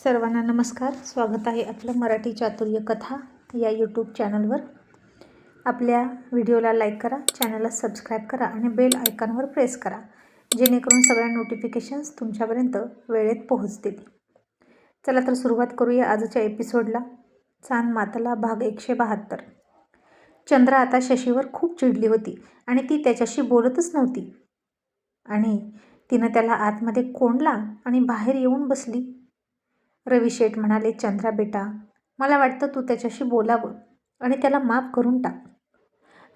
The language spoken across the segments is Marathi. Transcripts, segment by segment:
सर्वांना नमस्कार. स्वागत आहे आपलं मराठी चातुर्य कथा या यूट्यूब चॅनलवर. आपल्या व्हिडिओला लाईक करा, चॅनलला सबस्क्राईब करा आणि बेल आयकॉनवर प्रेस करा, जेणेकरून सगळ्या नोटिफिकेशन्स तुमच्यापर्यंत वेळेत पोहोचतील. चला तर सुरुवात करूया आजच्या एपिसोडला. चांद मातला भाग 172. चंद्रा आता शशीवर खूप चिडली होती आणि ती त्याच्याशी बोलतच नव्हती. आणि तिनं त्याला आतमध्ये कोंडला आणि बाहेर येऊन बसली. रवी शेठ म्हणाले, चंद्रा बेटा, मला वाटतं तू त्याच्याशी बोलावं आणि त्याला माफ करून टाक.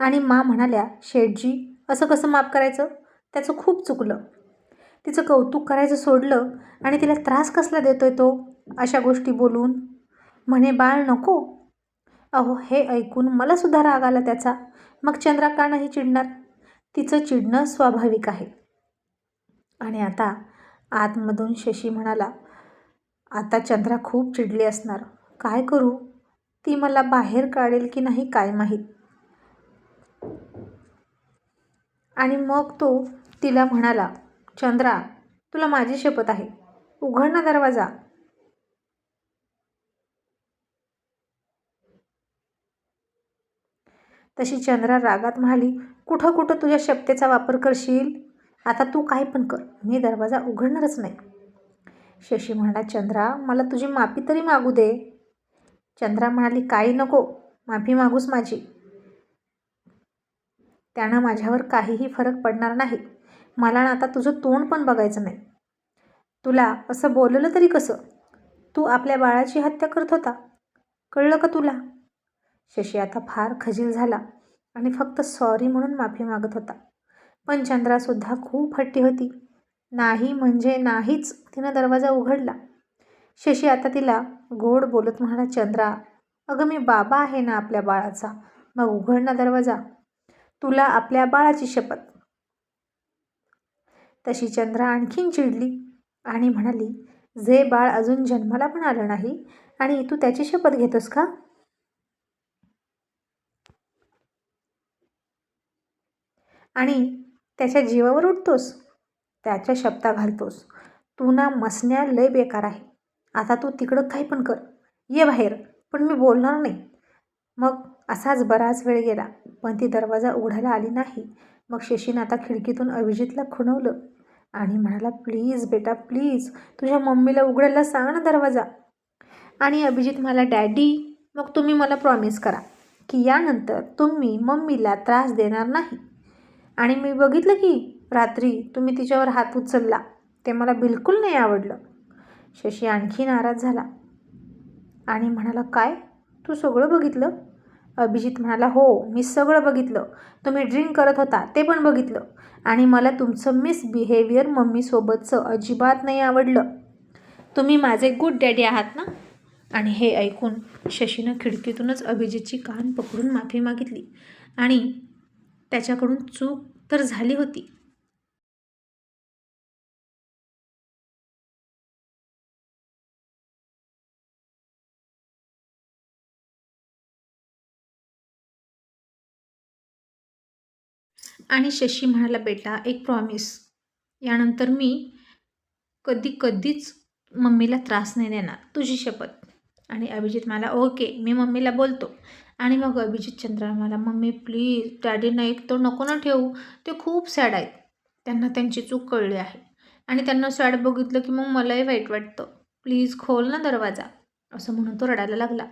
आणि मा म्हणाल्या, शेठजी, असं कसं माफ करायचं? त्याचं खूप चुकलं. तिचं कौतुक करायचं सोडलं आणि तिला त्रास कसला देतोय तो अशा गोष्टी बोलून. म्हणे बाळ नको. अहो, हे ऐकून मला सुद्धा राग आला त्याचा. मग चंद्रा का नाही चिडणार? तिचं चिडणं स्वाभाविक आहे. आणि आता आतमधून शशी म्हणाला, आता चंद्रा खूप चिडली असणार. काय करू? ती मला बाहेर काढेल की नाही काय माहीत. आणि मग तो तिला म्हणाला, चंद्रा, तुला माझी शपथ आहे, उघड ना दरवाजा. तशी चंद्रा रागात म्हणाली, कुठं कुठं तुझ्या शपथेचा वापर करशील? आता तू काय पण कर, मी दरवाजा उघडणारच नाही. शशी म्हणाला, चंद्रा, मला तुझी माफी तरी मागू दे. चंद्रा म्हणाली, काही नको माफी मागूस माझी. त्यानं माझ्यावर काहीही फरक पडणार नाही. मला ना आता तुझं तोंड पण बघायचं नाही. तुला असं बोललं तरी कसं? तू आपल्या बाळाची हत्या करत होता, कळलं का तुला? शशी आता फार खजील झाला आणि फक्त सॉरी म्हणून माफी मागत होता. पण चंद्रासुद्धा खूप हट्टी होती. नाही म्हणजे नाहीच. तिनं दरवाजा उघडला. शशी आता तिला गोड बोलत म्हणाला, चंद्रा, अगं मी बाबा आहे ना आपल्या बाळाचा, मग उघड ना दरवाजा. तुला आपल्या बाळाची शपथ. तशी चंद्रा आणखीन चिडली आणि म्हणाली, जे बाळ अजून जन्माला पण आलं नाही आणि तू त्याची शपथ घेतोस का? आणि त्याच्या जीवावर उठतोस, त्याच्या शपथा घालतोस. तू ना मसण्या लय बेकार आहे. आता तू तिकडं काही पण कर, ये बाहेर, पण मी बोलणार नाही. मग असाच बराच वेळ गेला, पण ती दरवाजा उघडायला आली नाही. मग शशीनं आता खिडकीतून अभिजितला खुणवलं आणि म्हणाला, प्लीज बेटा, प्लीज, तुझ्या मम्मीला उघडायला सांग ना दरवाजा. आणि अभिजित म्हणाला, डॅडी, मग तुम्ही मला प्रॉमिस करा की यानंतर तुम्ही मम्मीला त्रास देणार नाही. आणि मी बघितलं की रात्री तुम्ही तिच्यावर हात उचलला, ते मला बिलकुल नाही आवडलं. शशी आणखी नाराज झाला आणि म्हणाला, काय, तू सगळं बघितलं? अभिजित म्हणाला, हो, मी सगळं बघितलं. तुम्ही ड्रिंक करत होता ते पण बघितलं. आणि मला तुमचं मिसबिहेवियर मम्मीसोबतचं अजिबात नाही आवडलं. तुम्ही माझे गुड डॅडी आहात ना? आणि हे ऐकून शशीनं खिडकीतूनच अभिजितची कान पकडून माफी मागितली. आणि त्याच्याकडून चूक तर झाली होती. आणि शशी म्हणाला, बेटा, एक प्रॉमिस, यानंतर मी कधीच मम्मीला त्रास नाही देणार, तुझी शपथ. आणि अभिजित म्हणाला, ओके, मी मम्मीला बोलतो. आणि मग अभिजित चंद्रा म्हणाला, मम्मी प्लीज, डॅडीनं एक तर नको ना ठेवू, ते खूप सॅड आहेत. त्यांना त्यांची चूक कळली आहे आणि त्यांना सॅड बघितलं की मग मलाही वाईट वाटतं. प्लीज खोल ना दरवाजा, असं म्हणून तो रडायला लागला.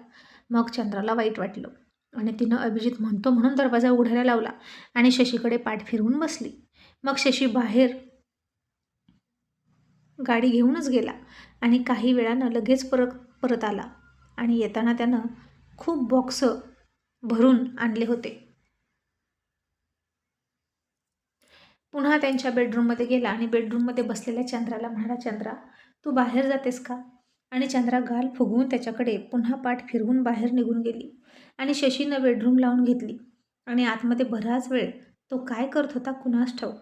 मग चंद्राला वाईट वाटलं आणि तिनं अभिजित म्हणतो म्हणून दरवाजा उघडायला लावला आणि शशीकडे पाठ फिरवून बसली. मग शशी बाहेर गाडी घेऊनच गेला आणि काही वेळानं लगेच परत आला. आणि येताना त्यानं खूप बॉक्स भरून आणले होते. पुन्हा त्यांच्या बेडरूममध्ये गेला आणि बेडरूममध्ये बसलेल्या चंद्राला म्हणाला, चंद्रा, तू बाहेर जातेस का? आणि चंद्रा गाल फुगवून त्याच्याकडे पुन्हा पाठ फिरवून बाहेर निघून गेली. आणि शशीनं बेडरूम लावून घेतली आणि आतमध्ये बराच वेळ तो काय करत होता कुणास ठाऊक.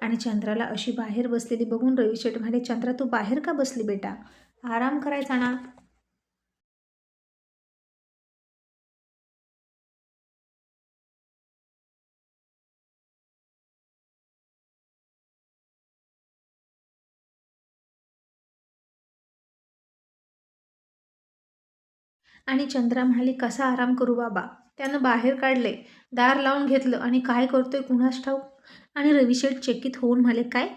आणि चंद्राला अशी बाहेर बसलेली बघून रवी शेठ म्हणाले, चंद्रा, तू बाहेर का बसली बेटा? आराम करायचा ना. आणि चंद्रा म्हणाली, कसा आराम करू बाबा, त्यानं बाहेर काढले, दार लावून घेतलं आणि काय करतोय कुणास ठाऊक. आणि रविशेठ चकित होऊन म्हणाले, काय,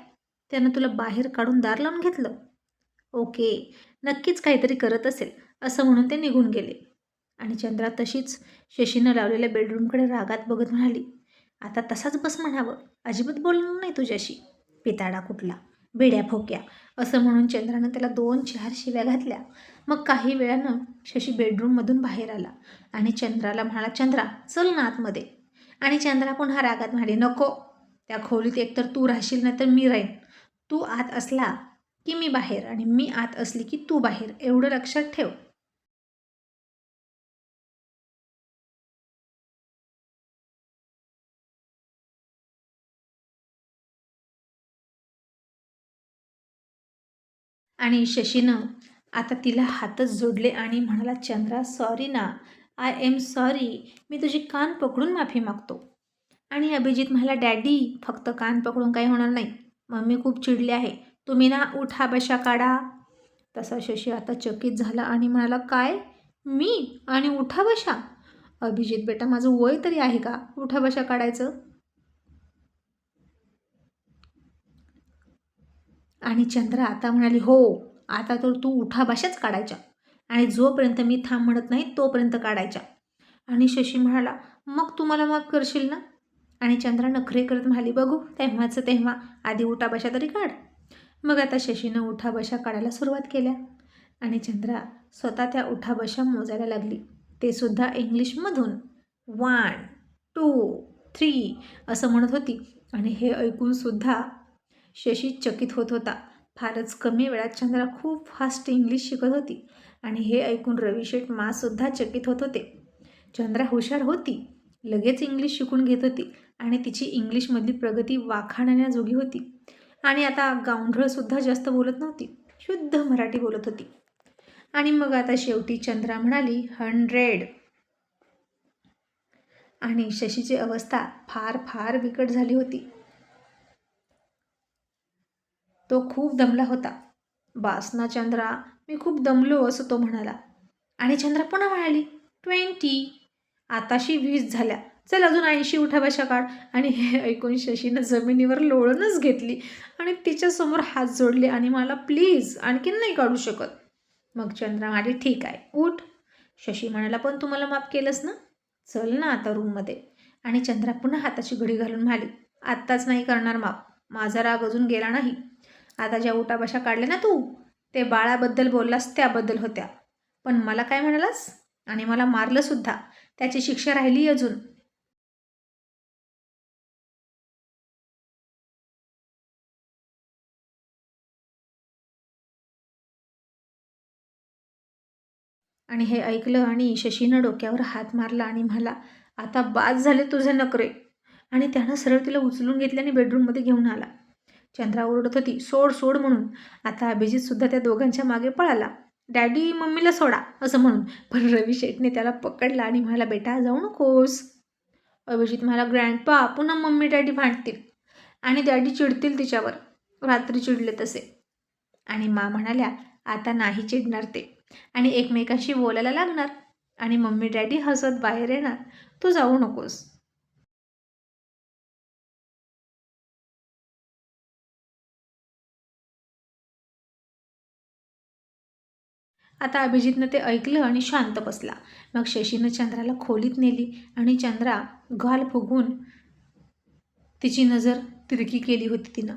त्यानं तुला बाहेर काढून दार लावून घेतलं? ओके, नक्कीच काहीतरी करत असेल, असं म्हणून ते निघून गेले. आणि चंद्रा तशीच शशीनं लावलेल्या बेडरूमकडे रागात बघत म्हणाली, आता तसाच बस म्हणावं, अजिबात बोलणार नाही तुझ्याशी, पिताडा कुठला, बेड्या फोक्या, असं म्हणून चंद्रानं त्याला 2-4 शिव्या घातल्या. मग काही वेळानं शशी बेडरूममधून बाहेर आला आणि चंद्राला म्हणाला, चंद्रा चल ना आतमध्ये. आणि चंद्रा पुन्हा रागात म्हणाली, नको, त्या खोलीत एकतर तू राहशील नाही तर मी राहीन. तू आत असला की मी बाहेर आणि मी आत असली की तू बाहेर, एवढं लक्षात ठेव. आणि शशीनं आता तिला हातच जोडले आणि म्हणाला, चंद्रा सॉरी ना, आय एम सॉरी, मी तुझी कान पकडून माफी मागतो. आणि अभिजित म्हणाला, डॅडी फक्त कान पकडून काही होणार नाही, मम्मी खूप चिडली आहे, तुम्ही ना उठा बशा काढा. तसा शशी आता चकित झाला आणि म्हणाला, काय, मी आणि उठा बशा? अभिजित बेटा, माझं वय तरी आहे का उठा बशा काढायचं? आणि चंद्रा आता म्हणाली, हो, आता तर तू उठा बशाच काढायच्या आणि जोपर्यंत मी थांब म्हणत नाही तोपर्यंत काढायच्या. आणि शशी म्हणाला, मग तू मला माफ करशील ना? आणि चंद्रा नखरे करत म्हणाली, बघू तेव्हाचं तेव्हा, आधी उठाबशा तरी काढ. मग आता शशीनं उठाबशा काढायला सुरुवात केल्या आणि चंद्रा स्वतः त्या उठाबशा मोजायला लागली, ते सुद्धा इंग्लिशमधून. 1 2 3 असं म्हणत होती. आणि हे ऐकून सुद्धा शशी चकित होत होता. फारच कमी वेळात चंद्रा खूप फास्ट इंग्लिश शिकत होती आणि हे ऐकून रविशेठ मासुद्धा चकित होत होते. चंद्रा हुशार होती, लगेच इंग्लिश शिकून घेत होती आणि तिची इंग्लिशमधली प्रगती वाखाणण्याजोगी होती. आणि आता गावंढळसुद्धा जास्त बोलत नव्हती, शुद्ध मराठी बोलत होती. आणि मग आता शेवटी चंद्रा म्हणाली, 100. आणि शशीची अवस्था फार फार बिकट झाली होती. तो खूप दमला होता. बास ना चंद्रा, मी खूप दमलो, असं तो म्हणाला. आणि चंद्रा पुन्हा म्हणाली, 20. आताशी 20 झाल्या, चल अजून 80 उठाबशा काढ. आणि हे ऐकून शशीनं जमिनीवर लोळणच घेतली आणि तिच्यासमोर हात जोडले आणि मला, प्लीज आणखीन नाही काढू शकत. मग चंद्रा म्हणाली, ठीक आहे उठ. शशी म्हणाला, पण तू मला माफ केलंस ना, चल ना आता रूममध्ये. आणि चंद्रा पुन्हा हाताची घडी घालून म्हणाली, आत्ताच नाही करणार माफ, माझा राग अजून गेला नाही. आता ज्या उठाबशा काढल्या ना तू, ते बाळाबद्दल बोललास त्याबद्दल होत्या, पण मला काय म्हणालास आणि मला मारलं सुद्धा, त्याची शिक्षा राहिली अजून. आणि हे ऐकलं आणि शशीनं डोक्यावर हात मारला आणि म्हणाला, आता बास झाले तुझे नखरे. आणि त्यानं सरळ तिला उचलून घेतले आणि बेडरूममध्ये घेऊन आला. चंद्रा ओरडत होती, सोड सोड म्हणून. आता अभिजित सुद्धा त्या दोघांच्या मागे पळाला, डॅडी मम्मीला सोडा असं म्हणून. पण रवी शेठने त्याला पकडला आणि म्हणाला, बेटा जाऊ नकोस. अभिजित म्हणाला, ग्रँडपा पुन्हा मम्मी डॅडी भांडतील आणि डॅडी चिडतील तिच्यावर, रात्री चिडले तसे. आणि मा म्हणाल्या, आता नाही चिडणार ते आणि एकमेकांशी बोलायला लागणार आणि मम्मी डॅडी हसत बाहेर येणार, तू जाऊ नकोस. आता अभिजितनं ते ऐकलं आणि शांत बसला. मग शशीनं चंद्राला खोलीत नेली आणि चंद्रा गाल फुगवून तिची नजर तिरकी केली होती तिनं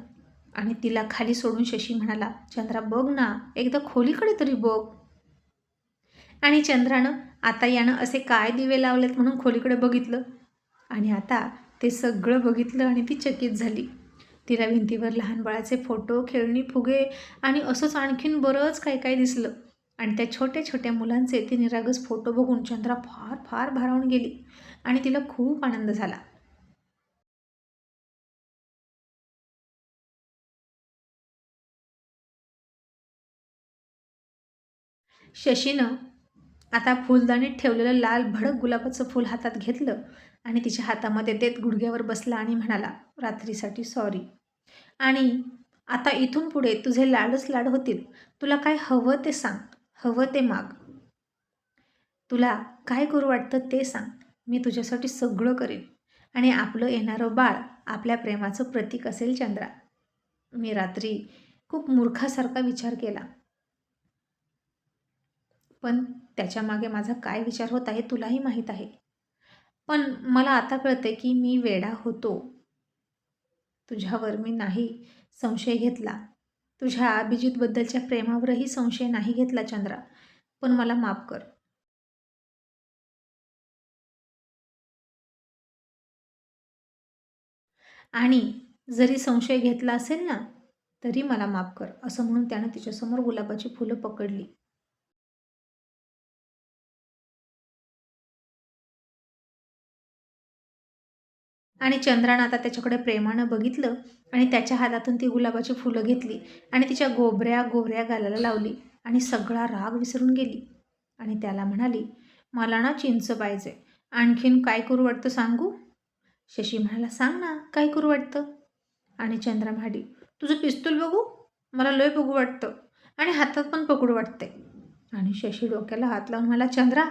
आणि तिला खाली सोडून शशी म्हणाला, चंद्रा बघ ना, एकदा खोलीकडे तरी बघ. आणि चंद्रानं आता यानं असे काय दिवे लावलेत म्हणून खोलीकडे बघितलं आणि आता ते सगळं बघितलं आणि ती चकित झाली. तिला भिंतीवर लहान बाळाचे फोटो, खेळणी, फुगे आणि असंच आणखीन बरंच काही काही दिसलं. आणि त्या छोट्या छोट्या मुलांचे ते निरागस फोटो बघून चंद्रा फार फार भारावून गेली आणि तिला खूप आनंद झाला. शशीनं आता फुलदाणीत ठेवलेलं लाल भडक गुलाबाचं फूल हातात घेतलं आणि तिच्या हातामध्ये देत गुडघ्यावर बसला आणि म्हणाला, रात्रीसाठी सॉरी. आणि आता इथून पुढे तुझे लाडच लाड होतील. तुला काय हवं ते सांग, हवं ते माग. तुला काय करू वाटतं ते सांग, मी तुझ्यासाठी सगळं करेन आणि आपलं येणारं बाळ आपल्या प्रेमाचं प्रतीक असेल चंद्रा. मी रात्री खूप मूर्खासारखा विचार केला, पण त्याच्यामागे माझा काय विचार होता हे तुलाही माहीत आहे. पण मला आता कळतंय की मी वेडा होतो. तुझ्यावर मी नाही संशय घेतला. तुझ्या अभिजितबद्दलच्या प्रेमावरही संशय नाही घेतला चंद्रा. पण मला माफ कर. आणि जरी संशय घेतला असेल ना, तरी मला माफ कर, असं म्हणून त्यानं तिच्यासमोर गुलाबाची फुलं पकडली. आणि चंद्रानं आता त्याच्याकडे प्रेमानं बघितलं आणि त्याच्या हातातून ती गुलाबाची फुलं घेतली आणि तिच्या गोबऱ्या गोऱ्या गालाला लावली आणि सगळा राग विसरून गेली. आणि त्याला म्हणाली, मला ना चिंच पाहिजे, आणखीन काय करू वाटतं सांगू? शशी म्हणाला, सांग ना काय करू वाटतं? आणि चंद्रा म्हणाली, तुझं पिस्तूल बघू, मला लय बघू वाटतं आणि हातात पण पकडू वाटते. आणि शशी डोक्याला हात लावून म्हणाला, चंद्रा,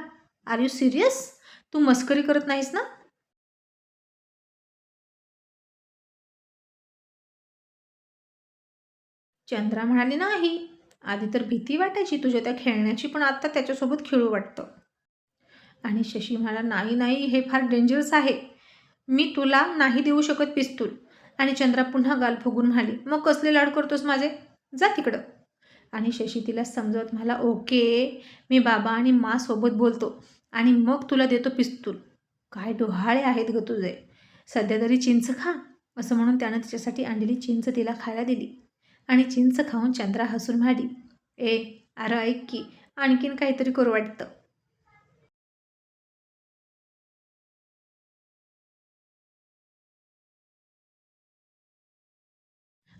आर यू सिरियस? तू मस्करी करत नाहीस ना? चंद्रा म्हणाली, नाही, आधी तर भीती वाटायची तुझ्या त्या खेळण्याची, पण आता त्याच्यासोबत खेळू वाटतं. आणि शशी म्हणाला, नाही नाही, हे फार डेंजरस आहे, मी तुला नाही देऊ शकत पिस्तूल. आणि चंद्रा पुन्हा गाल फुगून म्हणाली, मग कसले लाड करतोस माझे, जा तिकडं. आणि शशी तिला समजवत म्हणाला, ओके, मी बाबा आणि मा सोबत बोलतो आणि मग तुला देतो पिस्तूल. काय डोहाळे आहेत ग तुझे, सध्या तरी चिंच खा. असं म्हणून त्यानं तिच्यासाठी आणलेली चिंच तिला खायला दिली. आणि चिंच खाऊन चंद्रा हसून म्हणाली, ए, अरे ऐक की, आणखीन काहीतरी करू वाटतं.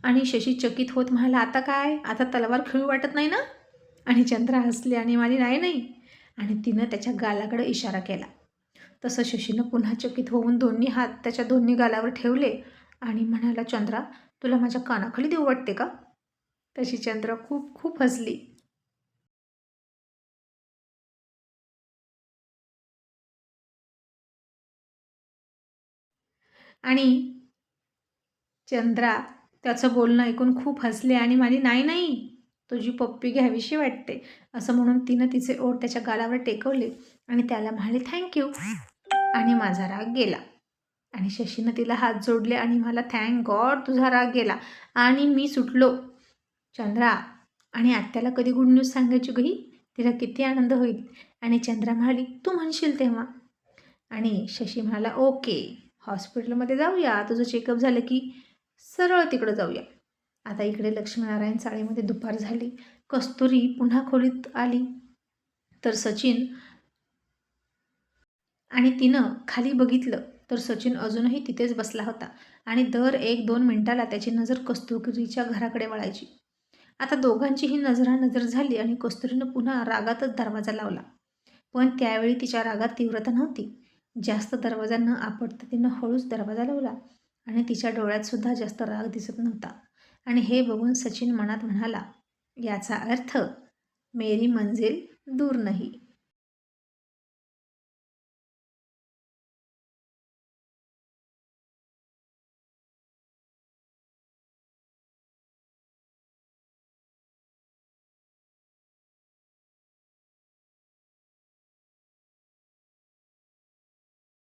आणि शशी चकित होत म्हणाला, आता काय, आता तलवार खेळू वाटत नाही ना? आणि चंद्रा हसली आणि म्हणाली, नाही नाही. आणि तिनं त्याच्या गालाकडे इशारा केला. तसं शशीनं पुन्हा चकित होऊन दोन्ही हात त्याच्या दोन्ही गालावर ठेवले आणि म्हणाला, चंद्रा, तुला माझ्या कानाखाली देऊ वाटते का? तशी चंद्रा खूप खूप हसली. आणि चंद्रा त्याचं बोलणं ऐकून खूप हसले आणि म्हणाली, नाही नाही, तुझी पप्पी घ्यावीशी वाटते. असं म्हणून तिनं तिचे ओठ त्याच्या गालावर टेकवले आणि त्याला म्हणाले, थँक्यू. आणि माझा राग गेला. आणि शशीनं तिला हात जोडले आणि मला, थँक गॉड तुझा राग गेला आणि मी सुटलो. चंद्रा, आणि आत्याला कधी गुड न्यूज सांगायची गही, तिला किती आनंद होईल. आणि चंद्रा म्हणाली, तू म्हणशील तेव्हा. आणि शशी म्हणाला, ओके, हॉस्पिटलमध्ये जाऊया, तुझं चेकअप झालं की सरळ तिकडं जाऊया. आता इकडे लक्ष्मीनारायण चाळीमध्ये दुपार झाली. कस्तुरी पुन्हा खोलीत आली तर सचिन, आणि तिनं खाली बघितलं तर सचिन अजूनही तिथेच बसला होता आणि दर 1-2 मिनिटाला त्याची नजर कस्तुरीच्या घराकडे वळायची. आता दोघांचीही नजरानजर झाली आणि कस्तुरीनं पुन्हा रागातच दरवाजा लावला. पण त्यावेळी तिच्या रागात तीव्रता नव्हती. जास्त दरवाजा न आपटता तिनं हळूच दरवाजा लावला आणि तिच्या डोळ्यात सुद्धा जास्त राग दिसत नव्हता. आणि हे बघून सचिन मनात म्हणाला, याचा अर्थ मेरी मंजिल दूर नाही.